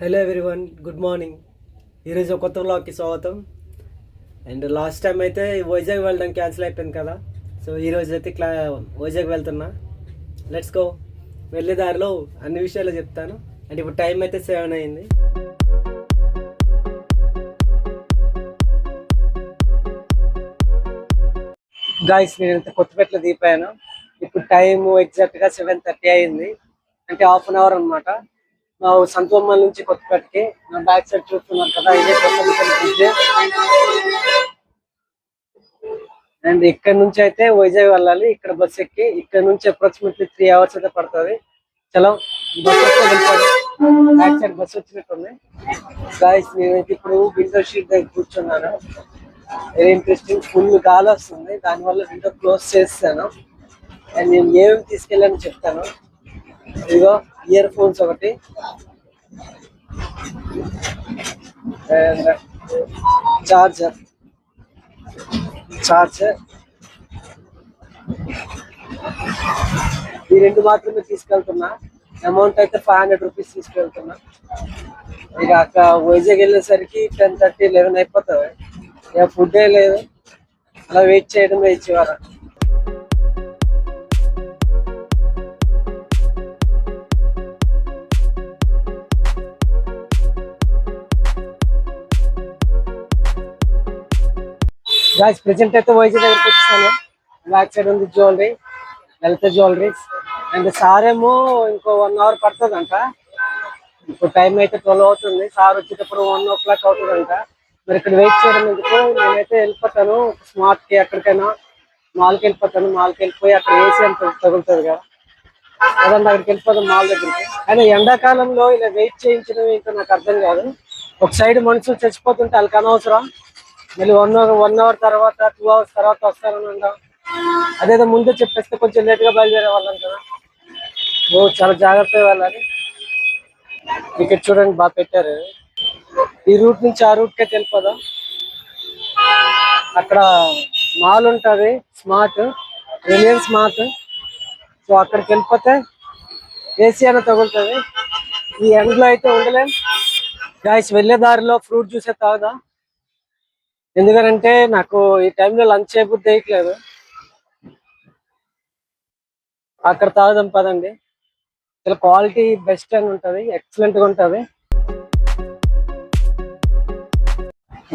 Hello everyone, good morning. ఈరోజు కొత్త వ్లాగ్కి స్వాగతం. అండ్ లాస్ట్ టైం అయితే వైజాగ్ వెళ్ళడం క్యాన్సిల్ అయిపోయింది కదా, సో ఈరోజు అయితే వైజాగ్ వెళ్తున్నా. Let's go. వెళ్ళే దారిలో అన్ని విషయాలు చెప్తాను. అండ్ ఇప్పుడు టైం అయితే 7 అయింది. గాయస్, నేనైతే కొత్తపేటలో దిగిపోయాను. ఇప్పుడు టైం ఎగ్జాక్ట్గా 7:30 అయింది, అంటే హాఫ్ అన్ అవర్ అనమాట. మా సంతోమ్మల నుంచి కొత్తపేటకి. నా బ్యాక్ సైడ్ చూస్తున్నారు కదా, ఇదే కొత్త బ్రిడ్జ్. అండ్ ఇక్కడ నుంచి అయితే వైజాగ్ వెళ్ళాలి. ఇక్కడ బస్ ఎక్కి ఇక్కడ నుంచి అప్రాక్సిమేట్లీ 3 అవర్స్ అయితే పడుతుంది. చలో, బస్ వస్తే వెళ్ళిపోవాలి. బ్యాక్ సైడ్ బస్ వచ్చినట్టుంది. గాయస్, నేనైతే ఇప్పుడు విండో షీట్ దగ్గర కూర్చున్నాను. Very interesting. ఫుల్ గాలి వస్తుంది, దానివల్ల విండో క్లోజ్ చేస్తాను. అండ్ నేను ఏమేమి తీసుకెళ్ళాను చెప్తాను. ఇదిగో ఇయర్ ఫోన్స్ ఒకటి, అండ్ చార్జర్. ఈ రెండు మాత్రమే తీసుకెళ్తున్నా. అమౌంట్ అయితే 500 రూపీస్ తీసుకెళ్తున్నా. ఇక అక్కడ వైజాగ్ వెళ్ళేసరికి 10:30, 11 అయిపోతుంది. ఇక ఫుడ్డే లేదు, అలా వెయిట్ చేయడమే ఇచ్చేవారు. గాయస్, ప్రెసెంట్ అయితే వైజాగ్ దగ్గరికి వచ్చాను. బ్యాక్ సైడ్ ఉంది jewellery, Lalitha jewelleries. And sir ఏమో ఇంకో 1 అవర్ పడుతుందంట. ఇప్పుడు టైం అయితే 12 అవుతుంది. సార్ వచ్చేటప్పుడు 1 o'clock అవుతుందంట. మరి ఇక్కడ వెయిట్ చేయడం ఎందుకు, నేనైతే వెళ్ళిపోతాను స్మార్ట్కి. ఎక్కడికైనా మాల్కి వెళ్ళిపోతాను. మాల్కి వెళ్ళిపోయి అక్కడ ఏసీ అంత తగులుతుంది కదా, అదంతా అక్కడికి వెళ్ళిపోతాం మాల్ దగ్గరికి. అయినా ఎండాకాలంలో ఇలా వెయిట్ చేయించడం ఏంటో నాకు అర్థం కాదు. ఒక సైడ్ మనుషులు చచ్చిపోతుంటే వాళ్ళకి అనవసరం, మళ్ళీ 1 hour తర్వాత 2 hours తర్వాత వస్తారని అంటాం. అదేదో ముందే చెప్పేస్తే కొంచెం లేట్గా బయలుదేరే వాళ్ళం కదా. చాలా జాగ్రత్తగా వెళ్ళాలి. ఇక్కడ చూడండి, బాగా పెట్టారు. ఈ రూట్ నుంచి ఆ రూట్కే వెళ్ళిపోదాం. అక్కడ మాల్ ఉంటుంది, స్మార్ట్, రిలయన్స్ స్మార్ట్. సో అక్కడికి వెళ్ళిపోతే ఏసీ అయినా తగులుతుంది. ఈ ఎండలో అయితే ఉండలేం. గాయస్, వెళ్ళే దారిలో ఫ్రూట్ జ్యూసే తాగుదా, ఎందుకంటే నాకు ఈ టైంలో లంచ్ చేయబుద్ధి వేయట్లేదు. అక్కడ తాగుదాం పదండి. చాలా క్వాలిటీ బెస్ట్ అని ఉంటుంది, ఎక్సలెంట్ గా ఉంటుంది.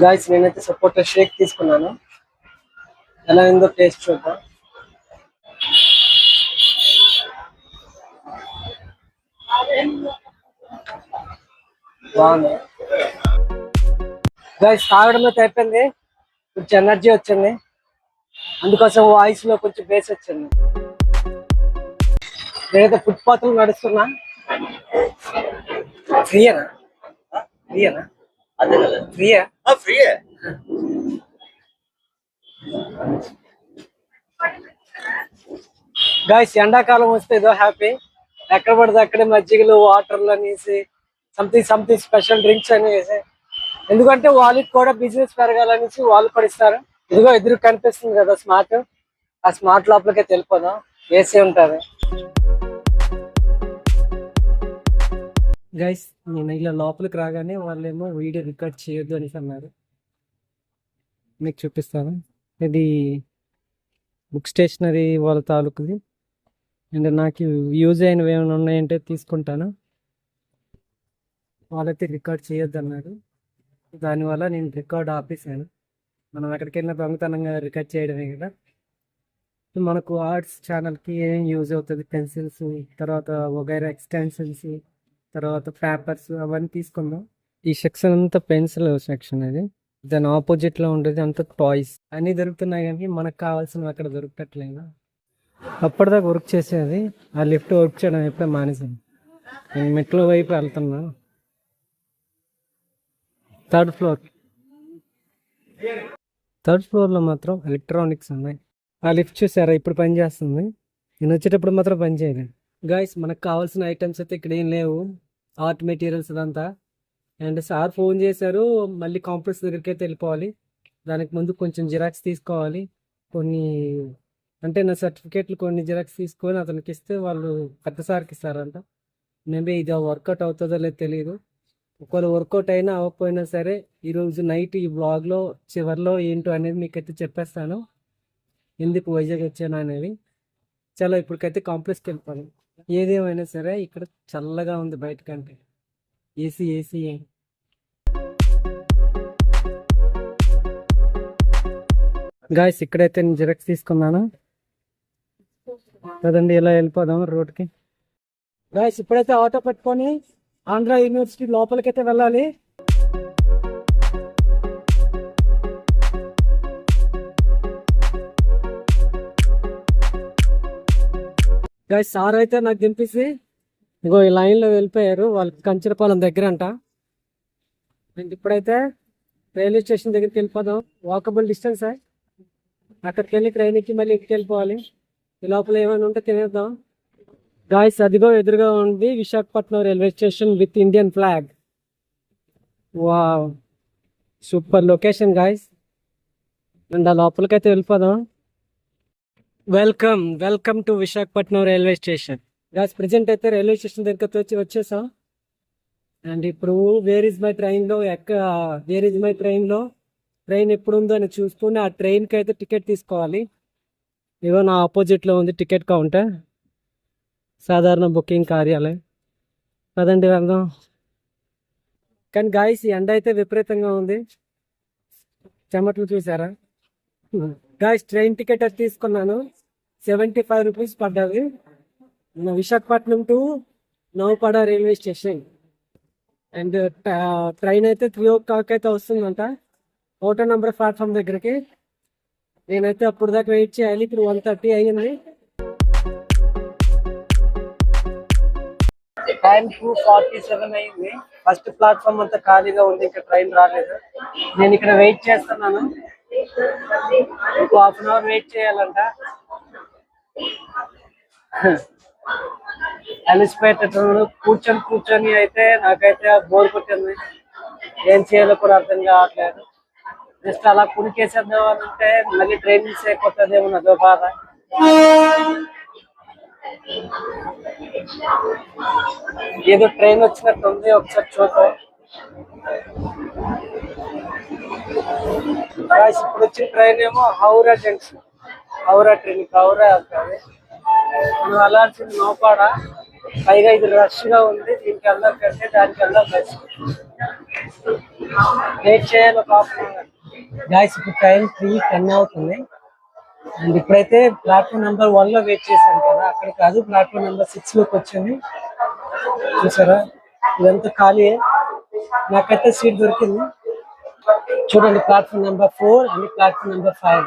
గాయస్, నేనైతే సపోటా షేక్ తీసుకున్నాను. ఎలా ఉందో టేస్ట్ చూద్దాం. బాగుంది. గాయస్, తాగడం అయితే అయిపోయింది. కొంచెం ఎనర్జీ వచ్చింది, అందుకోసం వాయిస్ లో కొంచెం బేస్ వచ్చింది. నేనైతే ఫుట్పాత్ లో నడుస్తున్నా. ఫ్రీయేనా? ఫ్రీయేనా? ఫ్రీయా? ఫ్రీయే. గాయస్, ఎండాకాలం వస్తే ఏదో హ్యాపీ. ఎక్కడ పడితే అక్కడే మజ్జిగలు, వాటర్లు అనేసి సంథింగ్ సంథింగ్ స్పెషల్ డ్రింక్స్ అనేసి. ఎందుకంటే వాళ్ళకి కూడా బిజినెస్ పెరగాలనేసి వాళ్ళు పడిస్తారు. ఇదిగో ఎదురు కనిపిస్తుంది కదా స్మార్ట్, ఆ స్మార్ట్ లోపలికే తెలిపోదాం. ఏసీ ఉంటుంది. గైస్, నేను ఇలా లోపలికి రాగానే వాళ్ళేమో వీడియో రికార్డ్ చేయొద్దు అనేసి అన్నారు. మీకు చూపిస్తాను. ఇది బుక్ స్టేషనరీ వాళ్ళ తాలూకుది. అండ్ నాకు యూజ్ అయినవి ఏమైనా ఉన్నాయంటే తీసుకుంటాను. వాళ్ళైతే రికార్డ్ చేయొద్దు అన్నారు, దానివల్ల నేను రికార్డ్ ఆపేసాను. మనం ఎక్కడికి వెళ్ళినా దొంగతనంగా రికార్డ్ చేయడమే కదా. మనకు ఆర్ట్స్ ఛానల్కి ఏం యూజ్ అవుతుంది, పెన్సిల్స్, తర్వాత వగైరా ఎక్స్టెన్షన్స్, తర్వాత పేపర్స్, అవన్నీ తీసుకుందాం. ఈ సెక్షన్ అంతా పెన్సిల్ సెక్షన్. ఇది దాని ఆపోజిట్ లో ఉండేది అంతా టాయ్స్. అన్ని దొరుకుతున్నాయి కానీ మనకు కావాల్సినవి అక్కడ దొరకట్లేదు. అప్పటిదాకా వర్క్ చేసేది, ఆ లిఫ్ట్ వర్క్ చేయడం ఎప్పుడే మానేసాను. నేను మెట్ల వైపు వెళ్తున్నా. థర్డ్ ఫ్లోర్లో మాత్రం ఎలక్ట్రానిక్స్ ఉన్నాయి. ఆ లిఫ్ట్ చూసారా, ఇప్పుడు పని చేస్తుంది. నేను వచ్చేటప్పుడు మాత్రం పని చేయలేదు. గాయస్, మనకు కావాల్సిన ఐటమ్స్ అయితే ఇక్కడ ఏం లేవు, ఆర్ట్ మెటీరియల్స్ అదంతా. అండ్ సార్ ఫోన్ చేశారు, మళ్ళీ కాంప్లెక్స్ దగ్గరికి అయితే వెళ్ళిపోవాలి. దానికి ముందు కొంచెం జిరాక్స్ తీసుకోవాలి. కొన్ని అంటే నా సర్టిఫికేట్లు కొన్ని జిరాక్స్ తీసుకొని అతనికి ఇస్తే వాళ్ళు పెద్ద సార్కి ఇస్తారంట. మేబీ ఇది వర్కౌట్ అవుతుందో లేదో తెలియదు. ఒకవేళ వర్కౌట్ అయినా అవ్వకపోయినా సరే ఈరోజు నైట్ ఈ బ్లాగ్లో చివరిలో ఏంటో అనేది మీకైతే చెప్పేస్తాను, ఎందుకు వైజాగ్ వచ్చాను అనేది. చాలా ఇప్పటికైతే కాంప్లెక్స్కి వెళ్ళిపోను. ఏదేమైనా సరే ఇక్కడ చల్లగా ఉంది బయటకంటే, ఏసీ ఏసీ. గాయస్ ఇక్కడైతే నేను జిరాక్స్ తీసుకున్నాను కదండి, ఇలా వెళ్ళిపోదాం రోడ్కి. గాయస్ ఇప్పుడైతే ఆటో పెట్టుకొని ఆంధ్ర యూనివర్సిటీ లోపలికైతే వెళ్ళాలి. గాయస్ సార్ అయితే నాకు దింపేసి ఇగో ఈ లైన్లో వెళ్ళిపోయారు, వాళ్ళకి కంచరపాలెం దగ్గర అంట. ఇప్పుడైతే రైల్వే స్టేషన్ దగ్గరికి వెళ్ళిపోదాం, వాకబుల్ డిస్టెన్స్. అక్కడికి వెళ్ళి ట్రైన్ ఎక్కి మళ్ళీ ఇంటికి వెళ్ళిపోవాలి. ఈ లోపల ఏమైనా ఉంటే తినేద్దాం. గాయస్ అదిగో ఎదురుగా ఉంది Visakhapatnam railway station with Indian flag. Wow, super location guys. And ఆ లోపలికైతే వెళ్ళిపోదాం. Welcome to Visakhapatnam railway station. Guys present అయితే రైల్వే స్టేషన్ దగ్గరికి వచ్చేసాం. అండ్ ఇప్పుడు వేర్ ఇస్ మై ట్రైన్లో ట్రైన్ ఎప్పుడు ఉందో అని చూసుకుని ఆ ట్రైన్కి అయితే టికెట్ తీసుకోవాలి. ఇగో నా ఆపోజిట్లో ఉంది టికెట్ కౌంటర్, సాధారణ బుకింగ్ కార్యాలయం. పదండి వెళ్దాం. కానీ గాయస్ ఈ ఎండ అయితే విపరీతంగా ఉంది, చెమటలు చూసారా. గాయస్ ట్రైన్ టికెట్ అది తీసుకున్నాను, 75 రూపీస్ పడ్డది. Visakhapatnam to Naupada railway station. And train అయితే 3 o'clock అయితే వస్తుందంట ఒకటో నెంబర్ ప్లాట్ఫామ్ దగ్గరికి. నేనైతే అప్పుడు దాకా వెయిట్ చేయాలి. ఇప్పుడు 1:30 అయ్యింది. టైం 2:47 అయింది. ఫస్ట్ ప్లాట్ఫామ్ అంతా ఖాళీగా ఉంది, ఇంకా ట్రైన్ రాలేదు. నేను ఇక్కడ వెయిట్ చేస్తున్నాను, ఇంకో హాఫ్ అన్ అవర్ వెయిట్ చేయాలంట. అలిసిపోయేటప్పుడు కూర్చొని అయితే నాకైతే బోర్ కొట్టింది, ఏం చేయాలో కూడా అర్థం కావట్లేదు. జస్ట్ అలా కుడికేసేద్దాం అని అంటే మళ్ళీ ట్రైన్ మిస్ అయిపోతుందేమో అదో బాధ. ఏదో ట్రైన్ వచ్చినట్టు ఉంది, ఒకసారి చూద్దాం. ఇప్పుడు వచ్చిన ట్రైన్ ఏమో హౌరా జంక్షన్, హౌరా ట్రైన్, హౌరా వెళ్తుంది. మనం వెళ్ళాల్సింది నౌపాడ. పైగా ఇది రష్ గా ఉంది, దీనికి వెళ్ళాలి కంటే దానికి వెళ్ళాలి బస్. వెయిట్ చేయాలి ఒక హాఫ్ అన్ అవర్. గాయస్ ఇప్పుడు టైం 3:10 అవుతుంది. అండ్ ఇప్పుడైతే ప్లాట్ఫామ్ నెంబర్ 1 లో వెయిట్ చేశాను కదా, అక్కడ కాదు ప్లాట్ఫామ్ నెంబర్ 6 లోకి వచ్చింది. చూసారా ఇదంతా ఖాళీ, నాకైతే సీట్ దొరికింది. చూడండి platform number 4 and platform number 5.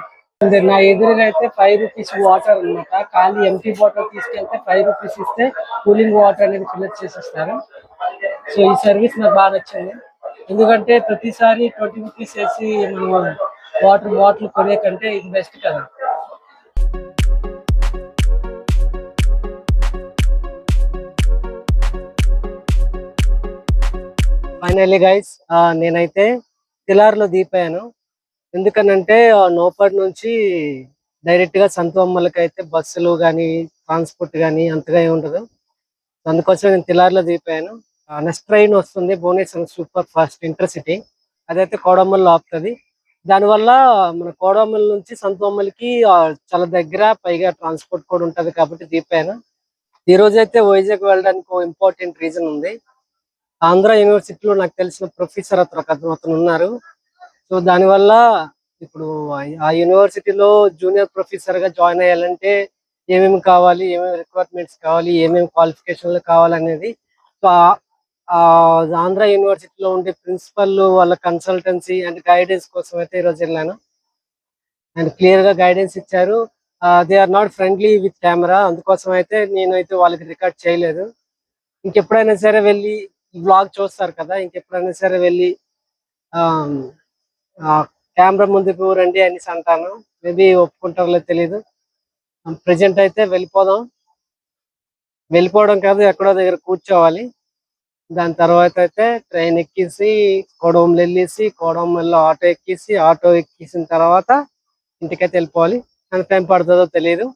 నా ఎదురుగా అయితే 5 రూపీస్ వాటర్ అనమాట. ఖాళీ ఎంటీ బాటిల్ తీసుకెళ్తే 5 రూపీస్ ఇస్తే కూలింగ్ వాటర్ అనేది ఫిల్అప్ చేసిస్తారు. సో ఈ సర్వీస్ నాకు బాగా నచ్చింది, ఎందుకంటే ప్రతిసారి 20 రూపీస్ వేసి మనం వాటర్ బాటిల్ కొనే కంటే ఇది బెస్ట్ కదా. ఫైనల్లీ గైస్ నేనైతే తిలార్లో దిగిపోయాను. ఎందుకనంటే నౌపడ్ నుంచి డైరెక్ట్ గా సంతబొమ్మలకి అయితే బస్సులు కానీ ట్రాన్స్పోర్ట్ కానీ అంతగా ఏమి ఉండదు. అందుకోసం నేను తిలార్లో దిగిపోయాను. నెక్స్ట్ ట్రైన్ వస్తుంది భువనేశ్వరం సూపర్ ఫాస్ట్ ఇంటర్సిటీ, అదైతే కోడమ్మల్లో ఆపుతుంది. దానివల్ల మన కోడమ్మల నుంచి సంతబొమ్మలకి చాలా దగ్గర, పైగా ట్రాన్స్పోర్ట్ కూడా ఉంటది కాబట్టి దిగిపోయాను. ఈ రోజు అయితే వైజాగ్ వెళ్ళడానికి ఇంపార్టెంట్ రీజన్ ఉంది. ఆంధ్ర యూనివర్సిటీలో నాకు తెలిసిన ప్రొఫెసర్ అతను ఉన్నారు. సో దానివల్ల ఇప్పుడు ఆ యూనివర్సిటీలో జూనియర్ ప్రొఫెసర్ గా జాయిన్ అయ్యాలంటే ఏమేమి కావాలి, ఏమేమి రిక్వైర్మెంట్స్ కావాలి, ఏమేమి క్వాలిఫికేషన్లు కావాలనేది. సో ఆంధ్ర యూనివర్సిటీలో ఉండే ప్రిన్సిపల్ వాళ్ళ కన్సల్టెన్సీ అండ్ గైడెన్స్ కోసం అయితే ఈరోజు వెళ్ళాను. అండ్ క్లియర్ గా గైడెన్స్ ఇచ్చారు. They are not friendly with camera, అందుకోసం అయితే నేనైతే వాళ్ళకి రికార్డ్ చేయలేదు. ఇంకెప్పుడైనా సరే వెళ్ళి బ్లాగ్ చూస్తారు కదా, ఇంకెప్పుడైనా సరే వెళ్ళి కెమెరా ముందుకు రండి అనేసి అంటాను. మేబీ ఒప్పుకుంటారో తెలియదు. ప్రజెంట్ అయితే వెళ్ళిపోవడం కాదు, ఎక్కడో దగ్గర కూర్చోవాలి. దాని తర్వాత అయితే ట్రైన్ ఎక్కేసి కోడమల్లి వెళ్ళేసి, కోడమల్లిలో ఆటో ఎక్కేసిన తర్వాత ఇంటికైతే వెళ్ళిపోవాలి. ఎంత టైం పడుతుందో తెలియదు,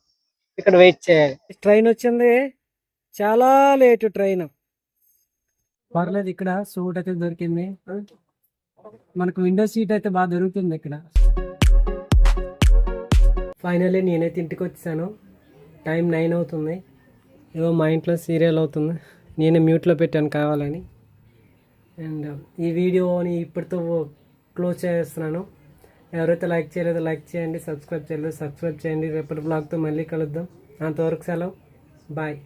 ఇక్కడ వెయిట్ చేయాలి. ట్రైన్ వచ్చింది, చాలా లేటు ట్రైన్. పర్లేదు, ఇక్కడ సూట్ అయితే దొరికింది. మనకు విండో సీట్ అయితే బాగా దొరుకుతుంది ఇక్కడ. ఫైనల్లీ నేనైతే ఇంటికి వచ్చాను. టైం 9 అవుతుంది. ఏవో మా ఇంట్లో సీరియల్ అవుతుంది. నేనే మ్యూట్లో పెట్టాను కావాలని. అండ్ ఈ వీడియోని ఇప్పటితో క్లోజ్ చేస్తున్నాను. ఎవరైతే లైక్ చేయలేదో లైక్ చేయండి, సబ్స్క్రైబ్ చేయలేదు సబ్స్క్రైబ్ చేయండి. రేపటి బ్లాగ్తో మళ్ళీ కలుద్దాం. అంతవరకు సెలవు, బాయ్.